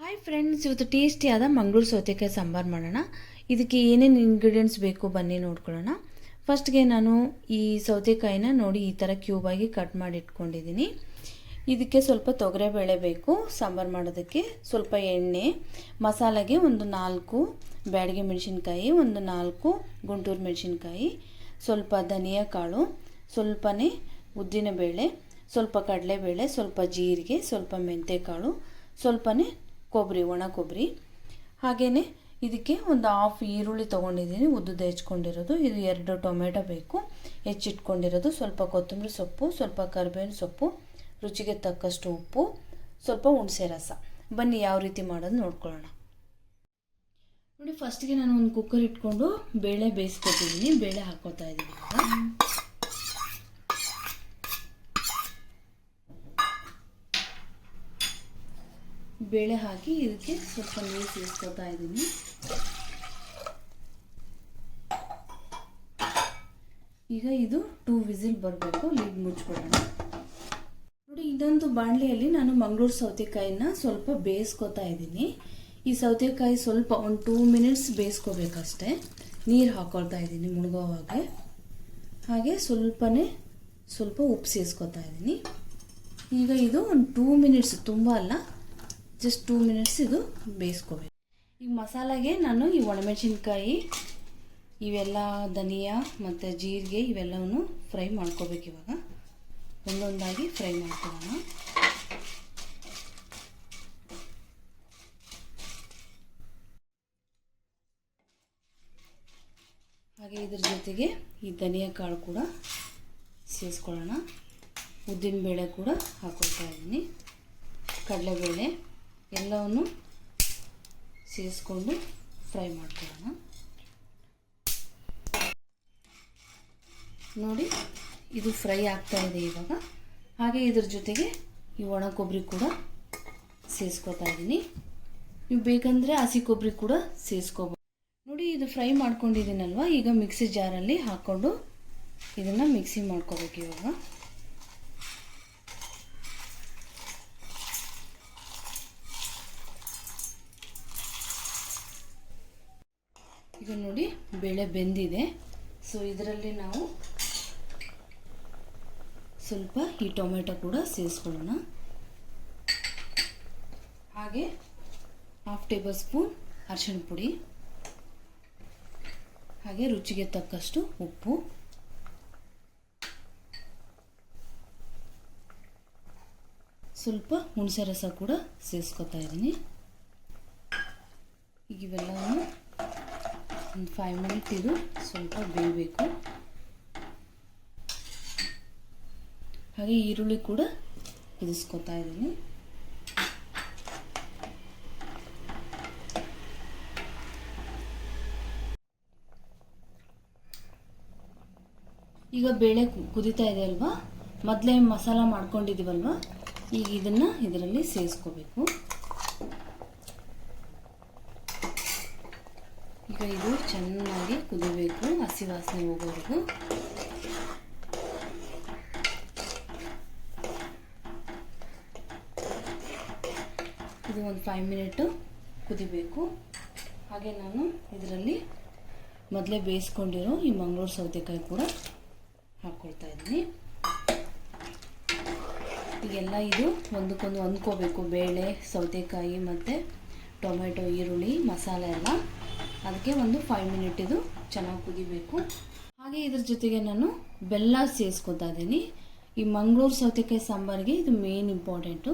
Hi friends, ಇವತ್ತು ಟೇಸ್ಟಿಯಾದ ಮಂಗಳೂರು ಸೌತೆಕಾಯಿ ಸಾಂಬಾರು ಮಾಡೋಣ. ಇದಕ್ಕೆ ಏನೇನು ಇಂಗ್ರೀಡಿಯೆಂಟ್ಸ್ ಬೇಕು ಬನ್ನಿ ನೋಡ್ಕೊಳ್ಳೋಣ. ಫಸ್ಟ್ಗೆ ನಾನು ಈ ಸೌತೆಕಾಯಿನ ನೋಡಿ ಈ ಥರ ಕ್ಯೂಬಾಗಿ ಕಟ್ ಮಾಡಿ ಇಟ್ಕೊಂಡಿದ್ದೀನಿ. ಇದಕ್ಕೆ ಸ್ವಲ್ಪ ತೊಗರೆಬೇಳೆ ಬೇಕು ಸಾಂಬಾರು ಮಾಡೋದಕ್ಕೆ, ಸ್ವಲ್ಪ ಎಣ್ಣೆ, ಮಸಾಲೆಗೆ ಒಂದು 4 ಬ್ಯಾಡಗೆ ಮೆಣಸಿನ್ಕಾಯಿ, ಒಂದು 4 ಗುಂಟೂರು ಮೆಣಸಿನ್ಕಾಯಿ, ಸ್ವಲ್ಪ ಧನಿಯಾ ಕಾಳು, ಸ್ವಲ್ಪನೇ ಉದ್ದಿನಬೇಳೆ, ಸ್ವಲ್ಪ ಕಡಲೆಬೇಳೆ, ಸ್ವಲ್ಪ ಜೀರಿಗೆ, ಸ್ವಲ್ಪ ಮೆಂತ್ಯಕಾಳು, ಸ್ವಲ್ಪನೇ ಕೊಬ್ಬರಿ, ಒಣ ಕೊಬ್ಬರಿ. ಹಾಗೆಯೇ ಇದಕ್ಕೆ ಒಂದು 1/2 ಈರುಳ್ಳಿ ತೊಗೊಂಡಿದ್ದೀನಿ, ಉದ್ದುದ ಹೆಚ್ಕೊಂಡಿರೋದು. ಇದು 2 ಟೊಮೆಟೊ ಬೇಕು ಹೆಚ್ಚಿಟ್ಕೊಂಡಿರೋದು, ಸ್ವಲ್ಪ ಕೊತ್ತಂಬರಿ ಸೊಪ್ಪು, ಸ್ವಲ್ಪ ಕರಿಬೇವಿನ ಸೊಪ್ಪು, ರುಚಿಗೆ ತಕ್ಕಷ್ಟು ಉಪ್ಪು, ಸ್ವಲ್ಪ ಹುಣಸೆ ರಸ. ಬನ್ನಿ ಯಾವ ರೀತಿ ಮಾಡೋದು ನೋಡ್ಕೊಳ್ಳೋಣ. ನೋಡಿ, ಫಸ್ಟ್ಗೆ ನಾನು ಒಂದು ಕುಕ್ಕರ್ ಇಟ್ಕೊಂಡು ಬೇಳೆ ಬೇಯಿಸ್ಕೊತಿದ್ದೀನಿ. ಬೇಳೆ ಹಾಕೋತಾ ಇದ್ದೀನಿ. ಬೇಳೆ ಹಾಕಿ ಇದಕ್ಕೆ ಸ್ವಲ್ಪ ನೀರು ಸೇರಿಸ್ಕೊತಾ ಇದ್ದೀನಿ. ಈಗ ಇದು 2 ವಿಸಿಲ್ ಬರಬೇಕು. ಲಿಡ್ ಮುಚ್ಚಿಬಿಡೋಣ. ನೋಡಿ, ಇದೊಂದು ಬಾಣಲೆಯಲ್ಲಿ ನಾನು ಮಂಗಳೂರು ಸೌತೆಕಾಯಿನ ಸ್ವಲ್ಪ ಬೇಯಿಸ್ಕೊತಾ ಇದ್ದೀನಿ. ಈ ಸೌತೆಕಾಯಿ ಸ್ವಲ್ಪ ಒಂದು 2 ಮಿನಿಟ್ಸ್ ಬೇಯಿಸ್ಕೋಬೇಕಷ್ಟೇ. ನೀರು ಹಾಕೊಳ್ತಾ ಇದ್ದೀನಿ ಮುಳುಗೋವಾಗೆ. ಹಾಗೆ ಸ್ವಲ್ಪ ಉಪ್ಪು ಸೇರಿಸ್ಕೊತಾ ಇದ್ದೀನಿ. ಈಗ ಇದು ಒಂದು 2 ಮಿನಿಟ್ಸ್, ತುಂಬ ಅಲ್ಲ, ಜಸ್ಟ್ 2 ಮಿನಿಟ್ಸ್ ಇದು ಬೇಯಿಸ್ಕೋಬೇಕು. ಈಗ ಮಸಾಲೆಗೆ ನಾನು ಈ ಒಣಮೆಣಸಿನ್ಕಾಯಿ, ಇವೆಲ್ಲ ಧನಿಯಾ ಮತ್ತು ಜೀರಿಗೆ ಇವೆಲ್ಲವನ್ನು ಫ್ರೈ ಮಾಡ್ಕೋಬೇಕು. ಇವಾಗ ಒಂದೊಂದಾಗಿ ಫ್ರೈ ಮಾಡ್ಕೊಳ್ಳೋಣ. ಹಾಗೆ ಇದ್ರ ಜೊತೆಗೆ ಈ ಧನಿಯಾ ಕಾಳು ಕೂಡ ಸೇರಿಸ್ಕೊಳ್ಳೋಣ. ಉದ್ದಿನಬೇಳೆ ಕೂಡ ಹಾಕೊಳ್ತಾ ಇದ್ದೀನಿ, ಕಡಲೆಬೇಳೆ ಎಲ್ಲವನ್ನು ಸೇರಿಸ್ಕೊಂಡು ಫ್ರೈ ಮಾಡ್ಕೊಳ್ಳೋಣ. ನೋಡಿ, ಇದು ಫ್ರೈ ಆಗ್ತಾ ಇದೆ ಇವಾಗ. ಹಾಗೆ ಇದ್ರ ಜೊತೆಗೆ ಈ ಒಣ ಕೊಬ್ಬರಿ ಕೂಡ ಸೇರಿಸ್ಕೊತಾ ಇದ್ದೀನಿ. ನೀವು ಬೇಕಂದರೆ ಹಸಿ ಕೊಬ್ಬರಿ ಕೂಡ ಸೇರಿಸ್ಕೋಬೋದು. ನೋಡಿ, ಇದು ಫ್ರೈ ಮಾಡ್ಕೊಂಡಿದ್ದೀನಲ್ವ, ಈಗ ಮಿಕ್ಸಿ ಜಾರಲ್ಲಿ ಹಾಕ್ಕೊಂಡು ಇದನ್ನು ಮಿಕ್ಸಿ ಮಾಡ್ಕೋಬೇಕು. ಇವಾಗ ಈಗ ನೋಡಿ, ಬೇಳೆ ಬೆಂದಿದೆ. ಸೊ ಇದರಲ್ಲಿ ನಾವು ಸ್ವಲ್ಪ ಈ ಟೊಮೆಟೊ ಕೂಡ ಸೇರಿಸ್ಕೊಳ್ಳೋಣ. ಹಾಗೆ 1/2 ಟೇಬಲ್ ಸ್ಪೂನ್ ಅರಿಶಿಣ ಪುಡಿ, ಹಾಗೆ ರುಚಿಗೆ ತಕ್ಕಷ್ಟು ಉಪ್ಪು, ಸ್ವಲ್ಪ ಹುಣಸೆ ರಸ ಕೂಡ ಸೇರಿಸ್ಕೊತಾ ಇದ್ದೀನಿ. ಈಗ ಇವೆಲ್ಲವನ್ನು ಒಂದು 5 ಮಿನಿಟ್ ಇದು ಸ್ವಲ್ಪ ಬೇಯಬೇಕು. ಹಾಗೆ ಈರುಳ್ಳಿ ಕೂಡ ಇದಿಸ್ಕೊತಾ ಇದ್ದೀನಿ. ಈಗ ಬೇಳೆ ಕುದೀತಾ ಇದೆ ಅಲ್ವಾ, ಮೊದಲೇ ಮಸಾಲ ಮಾಡ್ಕೊಂಡಿದ್ದೀವಲ್ವ, ಈಗ ಇದನ್ನು ಇದರಲ್ಲಿ ಸೇರಿಸ್ಕೋಬೇಕು. ಈಗ ಇದು ಚೆನ್ನಾಗಿ ಕುದಿಬೇಕು, ಹಸಿ ವಾಸನೆ ಹೋಗೋವರೆಗೂ. ಇದು ಒಂದು 5 ಮಿನಿಟು ಕುದಿಬೇಕು. ಹಾಗೆ ನಾನು ಇದರಲ್ಲಿ ಮೊದಲೇ ಬೇಯಿಸ್ಕೊಂಡಿರೋ ಈ ಮಂಗಳೂರು ಸೌತೆಕಾಯಿ ಕೂಡ ಹಾಕ್ಕೊಳ್ತಾ ಇದ್ದೀನಿ. ಈಗೆಲ್ಲ ಇದು ಒಂದಕ್ಕೊಂದು ಹೊಂದ್ಕೋಬೇಕು, ಬೇಳೆ, ಸೌತೆಕಾಯಿ ಮತ್ತು ಟೊಮೆಟೊ, ಈರುಳ್ಳಿ, ಮಸಾಲೆ ಎಲ್ಲ. ಅದಕ್ಕೆ ಒಂದು 5 ಮಿನಿಟ್ ಇದು ಚೆನ್ನಾಗಿ ಕುದಿಬೇಕು. ಹಾಗೆ ಇದ್ರ ಜೊತೆಗೆ ನಾನು ಬೆಲ್ಲ ಸೇರಿಸ್ಕೊತಾ ಇದ್ದೀನಿ. ಈ ಮಂಗಳೂರು ಸೌತೆಕಾಯಿ ಸಾಂಬಾರಿಗೆ ಇದು ಮೇನ್ ಇಂಪಾರ್ಟೆಂಟು.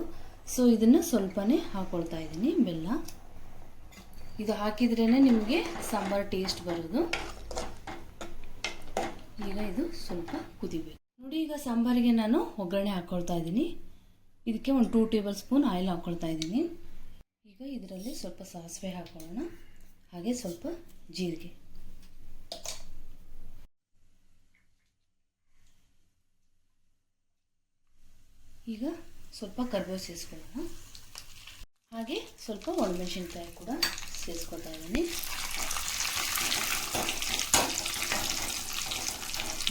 ಸೊ ಇದನ್ನು ಸ್ವಲ್ಪನೇ ಹಾಕ್ಕೊಳ್ತಾ ಇದ್ದೀನಿ ಬೆಲ್ಲ. ಇದು ಹಾಕಿದ್ರೇ ನಿಮಗೆ ಸಾಂಬಾರು ಟೇಸ್ಟ್ ಬರೋದು. ಈಗ ಇದು ಸ್ವಲ್ಪ ಕುದಿಬೇಕು. ನೋಡಿ, ಈಗ ಸಾಂಬಾರಿಗೆ ನಾನು ಒಗ್ಗರಣೆ ಹಾಕ್ಕೊಳ್ತಾ ಇದ್ದೀನಿ. ಇದಕ್ಕೆ ಒಂದು 2 ಟೇಬಲ್ ಸ್ಪೂನ್ ಆಯಿಲ್ ಹಾಕ್ಕೊಳ್ತಾ ಇದ್ದೀನಿ. ಈಗ ಇದರಲ್ಲಿ ಸ್ವಲ್ಪ ಸಾಸಿವೆ ಹಾಕೊಳ್ಳೋಣ, ಹಾಗೆ ಸ್ವಲ್ಪ ಜೀರಿಗೆ. ಈಗ ಸ್ವಲ್ಪ ಕರಿಬೇವು ಸೇರಿಸ್ಕೊಳ್ಳೋಣ. ಹಾಗೆ ಸ್ವಲ್ಪ ಒಣಮೆಣಸಿನ್ಕಾಯಿ ಕೂಡ ಸೇರಿಸ್ಕೊತಾ ಇದ್ದೀನಿ.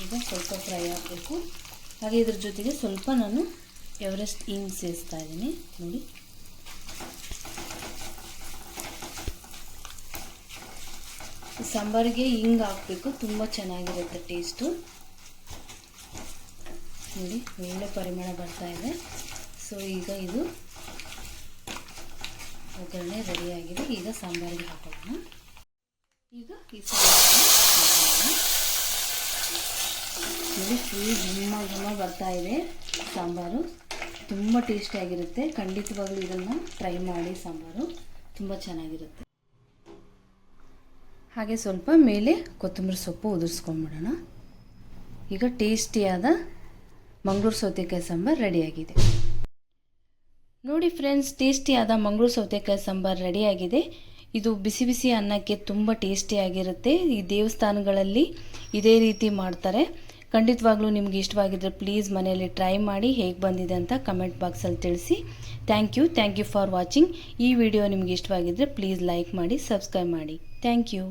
ಈಗ ಸ್ವಲ್ಪ ಫ್ರೈ ಆಗಬೇಕು. ಹಾಗೆ ಇದ್ರ ಜೊತೆಗೆ ಸ್ವಲ್ಪ ನಾನು ಎವರೆಸ್ಟ್ ಹಿಂಗ್ ಸೇರಿಸ್ತಾ ಇದ್ದೀನಿ. ನೋಡಿ, ಸಾಂಬಾರಿಗೆ ಹಿಂಗೆ ಹಾಕಬೇಕು, ತುಂಬ ಚೆನ್ನಾಗಿರುತ್ತೆ ಟೇಸ್ಟು. ನೋಡಿ ಒಳ್ಳೆ ಪರಿಮಳ ಬರ್ತಾ ಇದೆ. ಸೊ ಈಗ ಇದು ಒಗ್ಗರಣೆ ರೆಡಿಯಾಗಿದೆ. ಈಗ ಸಾಂಬಾರಿಗೆ ಹಾಕೋಣ. ಈಗ ಈ ಸಾಂಬಾರನ್ನ ಹಾಕೋಣ. ನೋಡಿ ಫುಲ್ ಘಮ ಬರ್ತಾ ಇದೆ. ಸಾಂಬಾರು ತುಂಬ ಟೇಸ್ಟಿಯಾಗಿರುತ್ತೆ. ಖಂಡಿತವಾಗ್ಲೂ ಇದನ್ನು ಟ್ರೈ ಮಾಡಿ. ಸಾಂಬಾರು ತುಂಬ ಚೆನ್ನಾಗಿರುತ್ತೆ. ಹಾಗೆ ಸ್ವಲ್ಪ ಮೇಲೆ ಕೊತ್ತಂಬರಿ ಸೊಪ್ಪು ಉದುರಿಸ್ಕೊಂಡ್ಬಿಡೋಣ. ಈಗ ಟೇಸ್ಟಿಯಾದ ಮಂಗಳೂರು ಸೌತೆಕಾಯಿ ಸಾಂಬಾರು ರೆಡಿಯಾಗಿದೆ. ನೋಡಿ ಫ್ರೆಂಡ್ಸ್, ಟೇಸ್ಟಿಯಾದ ಮಂಗಳೂರು ಸೌತೆಕಾಯಿ ಸಾಂಬಾರು ರೆಡಿಯಾಗಿದೆ. ಇದು ಬಿಸಿ ಬಿಸಿ ಅನ್ನಕ್ಕೆ ತುಂಬ ಟೇಸ್ಟಿಯಾಗಿರುತ್ತೆ. ಈ ದೇವಸ್ಥಾನಗಳಲ್ಲಿ ಇದೇ ರೀತಿ ಮಾಡ್ತಾರೆ. ಖಂಡಿತವಾಗ್ಲೂ ನಿಮ್ಗೆ ಇಷ್ಟವಾಗಿದ್ದರೆ ಪ್ಲೀಸ್ ಮನೆಯಲ್ಲಿ ಟ್ರೈ ಮಾಡಿ. ಹೇಗೆ ಬಂದಿದೆ ಅಂತ ಕಮೆಂಟ್ ಬಾಕ್ಸಲ್ಲಿ ತಿಳಿಸಿ. Thank you for watching. ಈ ವಿಡಿಯೋ ನಿಮ್ಗೆ ಇಷ್ಟವಾಗಿದ್ದರೆ ಪ್ಲೀಸ್ ಲೈಕ್ ಮಾಡಿ, ಸಬ್ಸ್ಕ್ರೈಬ್ ಮಾಡಿ. Thank you.